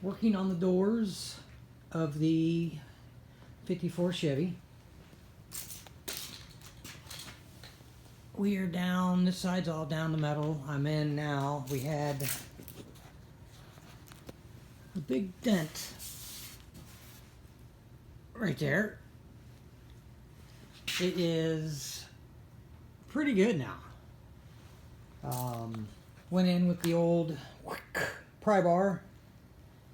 Working on the doors of the 54 Chevy. We are down, this side's all down the metal. I'm in now. We had a big dent right there. It is pretty good now. Went in with the old pry bar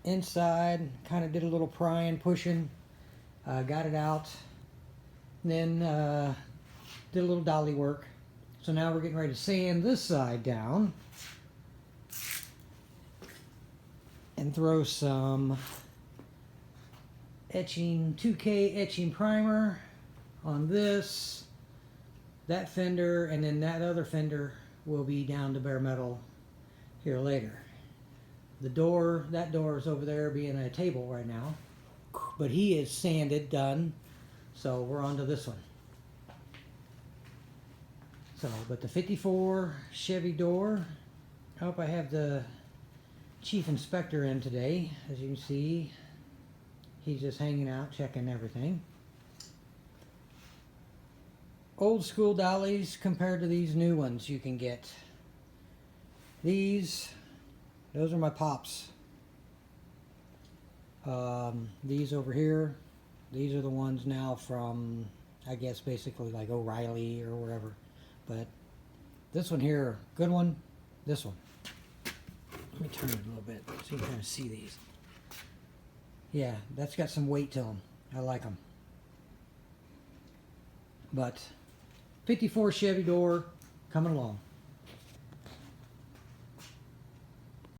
inside, kind of did a little prying, pushing, got it out, and then did a little dolly work. So now we're getting ready to sand this side down and throw some etching 2K etching primer on this, that fender, and then that other fender will be down to bare metal here later. The door, that door is over there being a table right now, but he is sanded, done, so we're on to this one. So, but the 54 Chevy door, I hope I have the chief inspector in today. As you can see, he's just hanging out, checking everything. Old school dollies compared to these new ones you can get. These, those are my pops. These over here, these are the ones now from, I guess, basically like O'Reilly or wherever. But this one here, good one. This one. Let me turn it a little bit so you can kind of see these. Yeah, that's got some weight to them. I like them. But 54 Chevy door coming along.